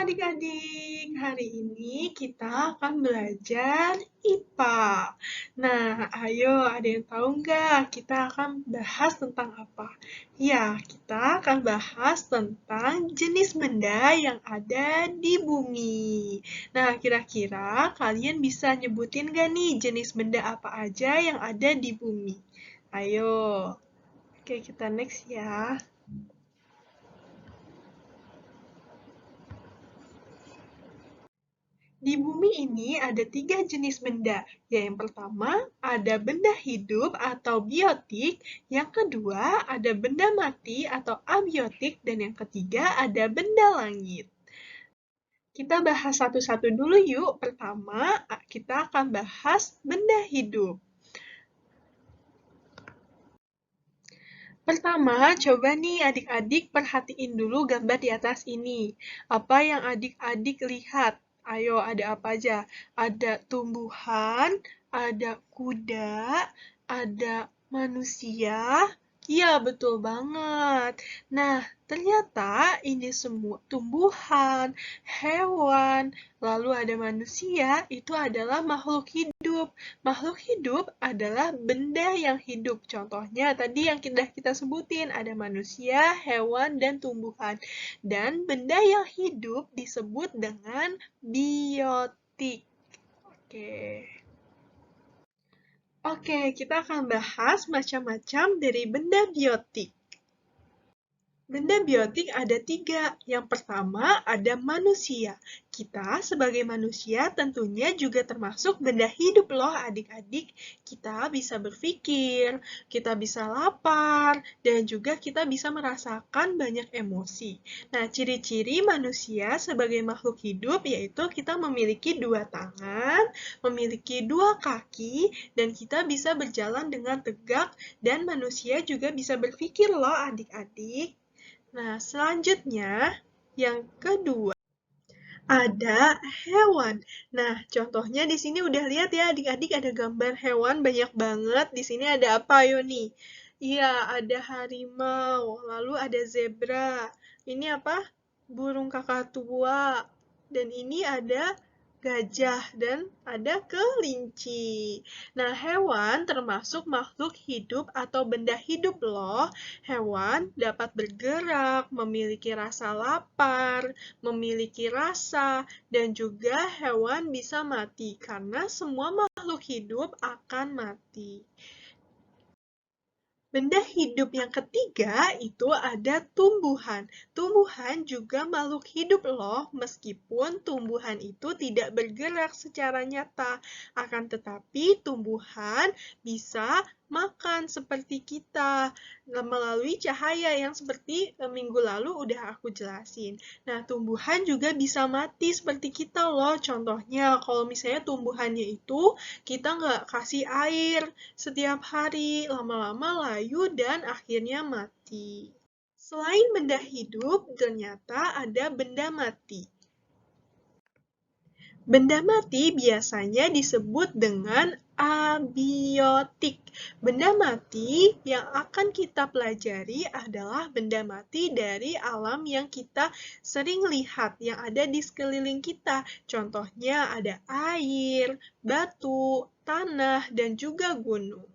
adik-adik, hari ini kita akan belajar IPA. Nah, ayo ada yang tahu nggak kita akan bahas tentang apa? Ya, kita akan bahas tentang jenis benda yang ada di bumi. Nah, kira-kira kalian bisa nyebutin nggak nih jenis benda apa aja yang ada di bumi? Ayo, oke kita next ya. Di bumi ini ada 3 jenis benda. Yang pertama, ada benda hidup atau biotik. Yang kedua, ada benda mati atau abiotik. Dan yang ketiga, ada benda langit. Kita bahas satu-satu dulu yuk. Pertama, kita akan bahas benda hidup. Pertama, coba nih adik-adik perhatiin dulu gambar di atas ini. Apa yang adik-adik lihat? Ayo, ada apa aja? Ada tumbuhan, ada kuda, ada manusia. Iya, betul banget. Nah, ternyata ini semua tumbuhan, hewan, lalu ada manusia, itu adalah makhluk hidup. Makhluk hidup adalah benda yang hidup. Contohnya tadi yang kita sebutin, ada manusia, hewan, dan tumbuhan. Dan benda yang hidup disebut dengan biotik. Oke. Oke, kita akan bahas macam-macam dari benda biotik. Benda biotik ada 3. Yang pertama ada manusia. Kita sebagai manusia tentunya juga termasuk benda hidup loh adik-adik. Kita bisa berpikir, kita bisa lapar, dan juga kita bisa merasakan banyak emosi. Nah, ciri-ciri manusia sebagai makhluk hidup yaitu kita memiliki 2 tangan, memiliki 2 kaki, dan kita bisa berjalan dengan tegak, dan manusia juga bisa berpikir loh adik-adik. Nah, selanjutnya yang kedua ada hewan. Nah, contohnya di sini udah lihat ya adik-adik ada gambar hewan banyak banget. Di sini ada apa ayo nih? Iya, ada harimau, lalu ada zebra. Ini apa? Burung kakatua. Dan ini ada gajah dan ada kelinci. Nah, hewan termasuk makhluk hidup atau benda hidup loh. Hewan dapat bergerak, memiliki rasa lapar, memiliki rasa, dan juga hewan bisa mati karena semua makhluk hidup akan mati. Benda hidup yang ketiga itu ada tumbuhan. Tumbuhan juga makhluk hidup loh, meskipun tumbuhan itu tidak bergerak secara nyata. Akan tetapi tumbuhan bisa makan seperti kita melalui cahaya yang seperti minggu lalu udah aku jelasin. Nah, tumbuhan juga bisa mati seperti kita loh. Contohnya, kalau misalnya tumbuhannya itu kita nggak kasih air setiap hari, lama-lama layu dan akhirnya mati. Selain benda hidup, ternyata ada benda mati. Benda mati biasanya disebut dengan abiotik. Benda mati yang akan kita pelajari adalah benda mati dari alam yang kita sering lihat, yang ada di sekeliling kita. Contohnya ada air, batu, tanah, dan juga gunung.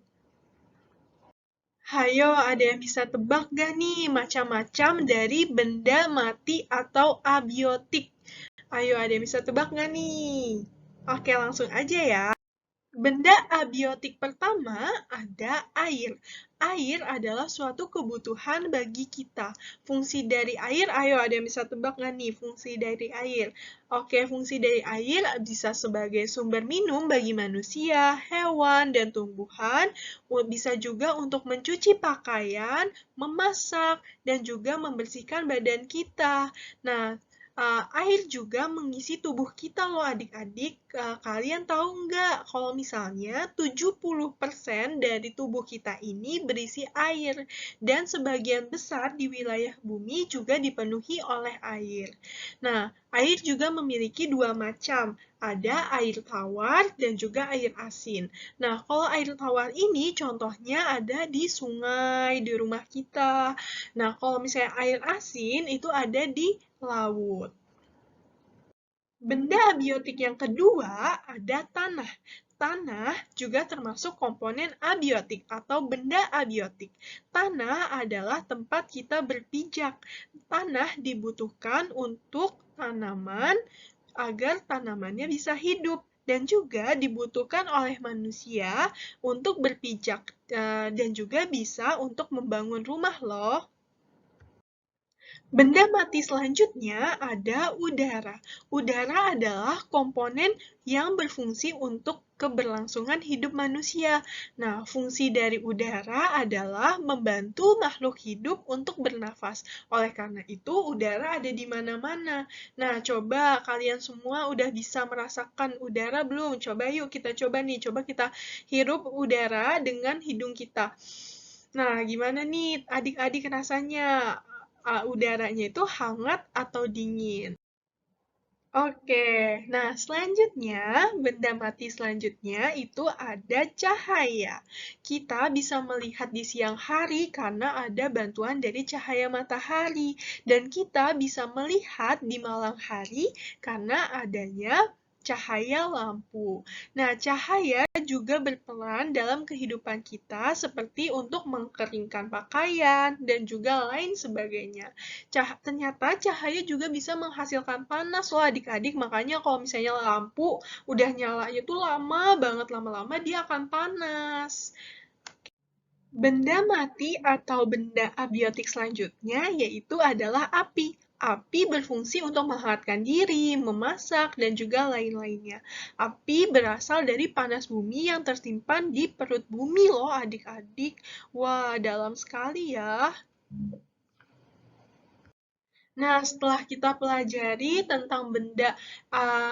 Hayo, ada yang bisa tebak gak nih macam-macam dari benda mati atau abiotik? Ayo, ada yang bisa tebak nggak nih? Oke, langsung aja ya. Benda abiotik pertama ada air. Air adalah suatu kebutuhan bagi kita. Fungsi dari air, ayo ada yang bisa tebak nggak nih fungsi dari air? Oke, fungsi dari air bisa sebagai sumber minum bagi manusia, hewan, dan tumbuhan. Bisa juga untuk mencuci pakaian, memasak, dan juga membersihkan badan kita. Nah, air juga mengisi tubuh kita loh adik-adik. Kalian tahu nggak kalau misalnya 70% dari tubuh kita ini berisi air dan sebagian besar di wilayah bumi juga dipenuhi oleh air. Nah, air juga memiliki 2 macam. Ada air tawar dan juga air asin. Nah, kalau air tawar ini contohnya ada di sungai, di rumah kita. Nah, kalau misalnya air asin itu ada di laut. Benda abiotik yang kedua ada tanah. Tanah juga termasuk komponen abiotik atau benda abiotik. Tanah adalah tempat kita berpijak. Tanah dibutuhkan untuk tanaman agar tanamannya bisa hidup dan juga dibutuhkan oleh manusia untuk berpijak dan juga bisa untuk membangun rumah loh. Benda mati selanjutnya ada udara. Udara adalah komponen yang berfungsi untuk keberlangsungan hidup manusia. Nah, fungsi dari udara adalah membantu makhluk hidup untuk bernafas. Oleh karena itu, udara ada di mana-mana. Nah, coba kalian semua udah bisa merasakan udara belum? Coba yuk kita coba nih, coba kita hirup udara dengan hidung kita. Nah, gimana nih adik-adik rasanya? Udaranya itu hangat atau dingin? Oke, nah selanjutnya, benda mati selanjutnya itu ada cahaya. Kita bisa melihat di siang hari karena ada bantuan dari cahaya matahari. Dan kita bisa melihat di malam hari karena adanya cahaya lampu. Nah, cahaya juga berperan dalam kehidupan kita seperti untuk mengeringkan pakaian dan juga lain sebagainya. Ternyata cahaya juga bisa menghasilkan panas loh adik-adik, makanya kalau misalnya lampu udah nyala itu lama banget, lama-lama dia akan panas. Benda mati atau benda abiotik selanjutnya yaitu adalah api. Api berfungsi untuk menghangatkan diri, memasak, dan juga lain-lainnya. Api berasal dari panas bumi yang tersimpan di perut bumi loh adik-adik. Wah, dalam sekali ya. Nah, setelah kita pelajari tentang benda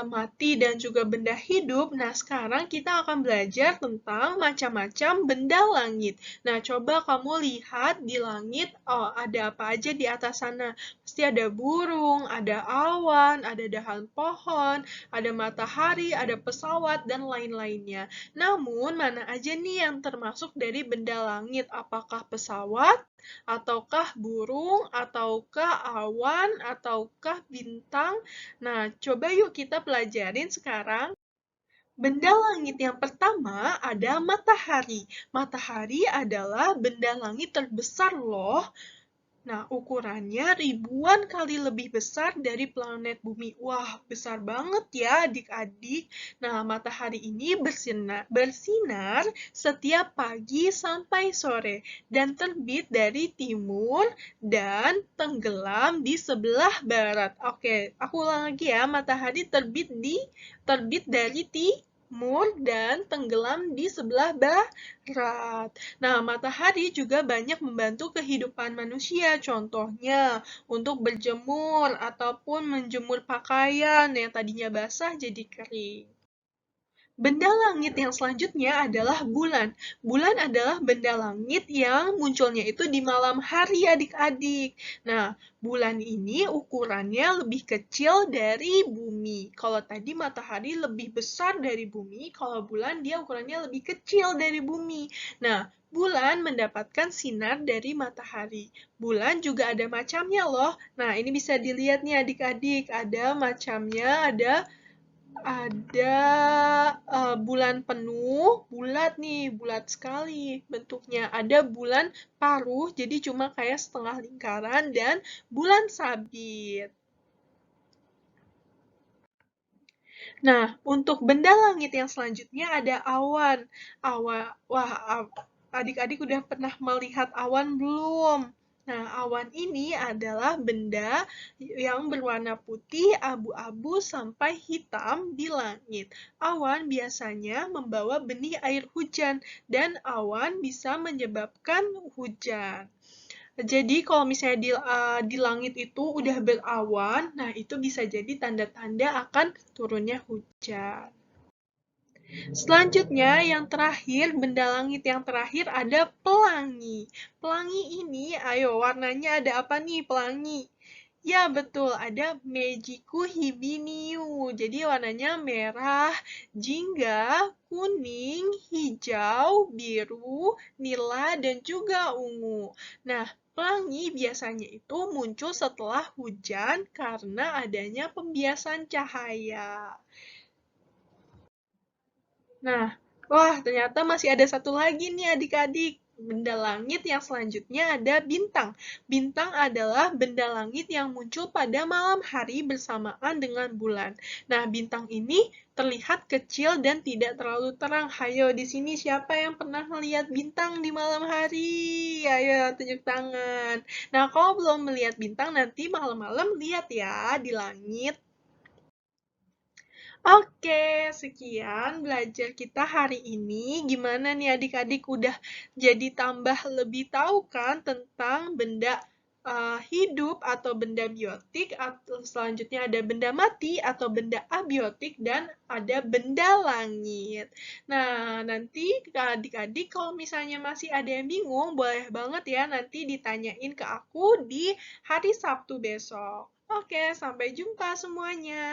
mati dan juga benda hidup, nah sekarang kita akan belajar tentang macam-macam benda langit. Nah, coba kamu lihat di langit, oh, ada apa aja di atas sana. Pasti ada burung, ada awan, ada dahan pohon, ada matahari, ada pesawat, dan lain-lainnya. Namun, mana aja nih yang termasuk dari benda langit? Apakah pesawat? Ataukah burung, ataukah awan, ataukah bintang? Nah, coba yuk kita pelajarin sekarang. Benda langit yang pertama ada matahari. Matahari adalah benda langit terbesar loh. Nah, ukurannya ribuan kali lebih besar dari planet Bumi. Wah, besar banget ya adik-adik. Nah, matahari ini bersinar setiap pagi sampai sore dan terbit dari timur dan tenggelam di sebelah barat. Oke, aku ulang lagi ya. Matahari terbit dari timur dan tenggelam di sebelah barat. Nah, matahari juga banyak membantu kehidupan manusia, contohnya untuk berjemur ataupun menjemur pakaian yang tadinya basah jadi kering. Benda langit yang selanjutnya adalah bulan. Bulan adalah benda langit yang munculnya itu di malam hari adik-adik. Nah, bulan ini ukurannya lebih kecil dari bumi. Kalau tadi matahari lebih besar dari bumi, kalau bulan dia ukurannya lebih kecil dari bumi. Nah, bulan mendapatkan sinar dari matahari. Bulan juga ada macamnya loh. Nah, ini bisa dilihat nih adik-adik. Ada macamnya, ada bulan penuh, bulat nih, bulat sekali bentuknya. Ada bulan paruh, jadi cuma kayak setengah lingkaran, dan bulan sabit. Nah, untuk benda langit yang selanjutnya ada awan. Wah, adik-adik udah pernah melihat awan belum? Nah, awan ini adalah benda yang berwarna putih, abu-abu, sampai hitam di langit. Awan biasanya membawa benih air hujan, dan awan bisa menyebabkan hujan. Jadi kalau misalnya di langit itu udah berawan, nah itu bisa jadi tanda-tanda akan turunnya hujan. Selanjutnya, yang terakhir, benda langit yang terakhir ada pelangi. Pelangi ini, ayo warnanya ada apa nih pelangi? Ya, betul. Ada Mejiku Hibiniu. Jadi warnanya merah, jingga, kuning, hijau, biru, nila, dan juga ungu. Nah, pelangi biasanya itu muncul setelah hujan karena adanya pembiasan cahaya. Nah, wah ternyata masih ada satu lagi nih adik-adik. Benda langit yang selanjutnya ada bintang. Bintang adalah benda langit yang muncul pada malam hari bersamaan dengan bulan. Nah, bintang ini terlihat kecil dan tidak terlalu terang. Hayo, di sini siapa yang pernah melihat bintang di malam hari? Ayo, tunjuk tangan. Nah, kalau belum melihat bintang, nanti malam-malam lihat ya di langit. Oke, sekian belajar kita hari ini. Gimana nih adik-adik udah jadi tambah lebih tahu kan tentang benda hidup atau benda biotik, atau selanjutnya ada benda mati atau benda abiotik, dan ada benda langit. Nah, nanti adik-adik kalau misalnya masih ada yang bingung, boleh banget ya nanti ditanyain ke aku di hari Sabtu besok. Oke, sampai jumpa semuanya.